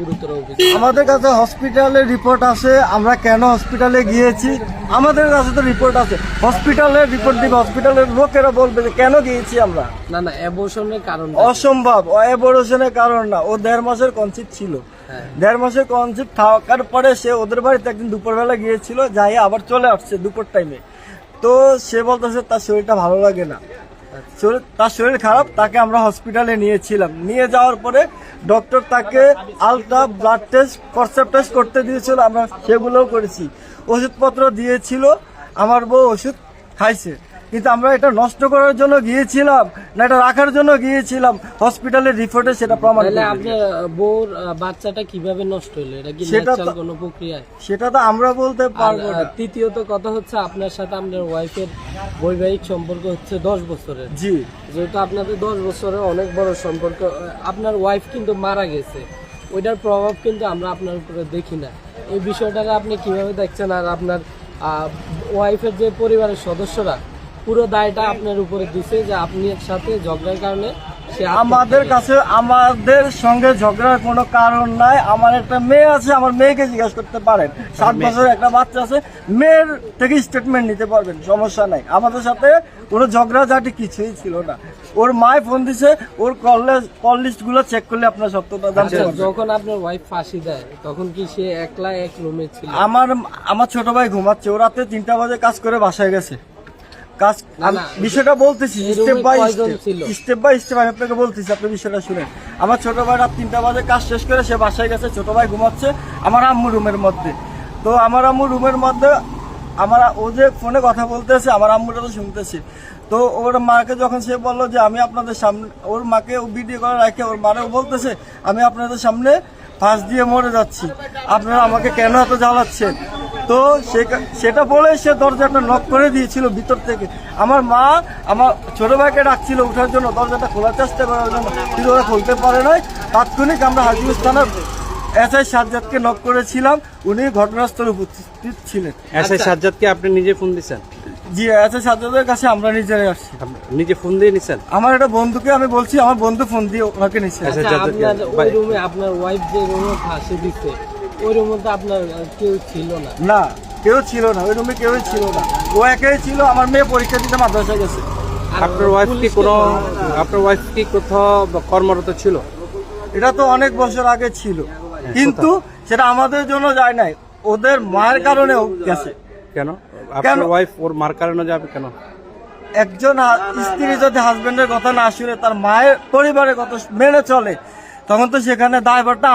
গুরুতর অভিযোগ? আমাদের কাছে হসপিটালের রিপোর্ট আছে, আমরা কেন হসপিটালে গিয়েছি আমাদের কাছে তো রিপোর্ট আছে। হসপিটালের রিপোর্ট দিবে, হসপিটালের লোকেরা বলবে যে কেন গিয়েছি আমরা। না না, অ্যাবর্শনের কারণ অসম্ভব, অ্যাবর্শনের কারণ না। ও 1.5 মাসের কনসিভ ছিল। 1.5 মাসের কনসিভ থাকার পরে সে ওদের বাড়িতে একদিন দুপুরবেলা গিয়েছিল, যাই আবার চলে আসছে দুপুর টাইমে। তো সে বলতেছে তার শরীরটা ভালো লাগে না, তার শরীর খারাপ। তাকে আমরা হসপিটালে নিয়েছিলাম। নিয়ে যাওয়ার পরে ডক্টর তাকে আলট্রা ব্লাড টেস্ট, প্রস্রাব টেস্ট করতে দিয়েছিল, আমরা সেগুলোও করেছি। ওষুধপত্র দিয়েছিল, আমার বউ ওষুধ খাইছে। কিন্তু আমরা এটা নষ্ট করার জন্য গিয়েছিলাম না এটা রাখার জন্য গিয়েছিলাম, হসপিটালের রিপোর্টে সেটা প্রমাণ। তাহলে আপনার বউর বাচ্চাটা কিভাবে নষ্ট হলো? এটা কি ন্যাচারাল কোনো প্রক্রিয়ায়? সেটা তো আমরা বলতে পারবো না। তৃতীয়ত কথা হচ্ছে আপনার সাথে আপনার ওয়াইফের বৈবাহিক সম্পর্ক হচ্ছে 10 বছরের। জি, যেহেতু আপনাদের 10 বছরের অনেক বড় সম্পর্ক, আপনার ওয়াইফ কিন্তু মারা গেছে, ওইটার প্রভাব কিন্তু আমরা আপনার উপরে দেখি না। এই বিষয়টাকে আপনি কিভাবে দেখছেন? আর আপনার ওয়াইফের যে পরিবারের সদস্যরা পুরো দায়টা আপনার উপরে দিছে যে আপনি সাথে ঝগড়ার কারণে আমাদের সঙ্গে ঝগড়ার কোনো কারণ নাই। আমার একটা মেয়ে আছে, আমার মেয়েকে জিজ্ঞাসা করতে পারেন। 7 বছরের একটা বাচ্চা আছে, মেয়ের থেকে স্টেটমেন্ট নিতে পারবেন, সমস্যা নাই। আমাদের সাথে কোনো ঝগড়াঝাটি কিছুই ছিল না। ওর মায় ফোন দিছে, ওর কল লিস্ট গুলো চেক করলে আপনার সত্যতা জানতে পারবেন। যখন আপনার ওয়াইফ ফাঁসি দেয় তখন কি সে একলা এক রুমে ছিল? আমার ছোট ভাই ঘুমাচ্ছে, ও রাতে 3টা বাজে কাজ করে বাসায় গেছে। বিষয়টা বলতেছি স্টেপ বাই স্টেপ, আমি আপনাকে বলতেছি, আপনি বিষয়টা শুনেন। আমার ছোট ভাই রাত 3টা বাজে কাজ শেষ করে সে বাসায় গেছে, ছোট ভাই ঘুমাচ্ছে আমার আম্মু রুমের মধ্যে। তো আমার আম্মু রুমের মধ্যে ও যে ফোনে কথা বলতেছে, আমার আম্মুটা তো শুনতেছে। তো ওর মাকে যখন সে বললো যে আমি আপনাদের সামনে, ওর মাকে ও ভিডিও করে রাখে, ওর মারেও বলতেছে আমি আপনাদের সামনে ফাঁস দিয়ে মরে যাচ্ছি, আপনারা আমাকে কেন এত জ্বালাচ্ছেন। তো সেটা বলে সে দরজাটা নক করে দিয়েছিল ভিতর থেকে। আমার মা আমার ছোট ভাইকে ডাকছিল ওঠার জন্য, দরজাটা খোলার চেষ্টা করার জন্য, কিন্তু ওরা খুলতে পারে নাই। তাৎক্ষণিক আমরা হাজিগঞ্জ থানার এসআই সাজ্জাদকে নক করেছিলাম, উনি ঘটনাস্থলে উপস্থিত ছিলেন। এসআই সাজ্জাদকে আপনি নিজে ফোন দিয়েছেন? জি, এসআই সাজ্জাদের কাছে আমরা নিজেরাই আসছি। নিজে ফোন দিয়ে নিছেন? আমার একটা বন্ধুকে আমি বলছি, আমার বন্ধু ফোন দিয়ে ওনাকে নিচ্ছে। ওই রুমে আপনার ওয়াইফ যে রুমে ফাঁসি দিচ্ছে ওই রুমে তো আপনার কেউ ছিল না? না, কেউ ছিল না, ওই রুমে কেউই ছিল না, ও একাই ছিল। আমার মেয়ে পরীক্ষা দিতে মাদ্রাসায় গেছে। আপনার ওয়াইফ কি কোথাও কর্মরত ছিল? এটা তো অনেক বছর আগে ছিল, কিন্তু সেটা আমাদের জন্য যায় নাই, ওদের মায়ের কারণেও গেছে। কেন আপনার ওয়াইফ ওর মার কারণে যাবে কেন? একজন স্ত্রী যদি হাজবেন্ডের কথা না শুনে তার মায়ের পরিবারের কথা মেনে চলে, তখন তো সেখানে দায়ভারটা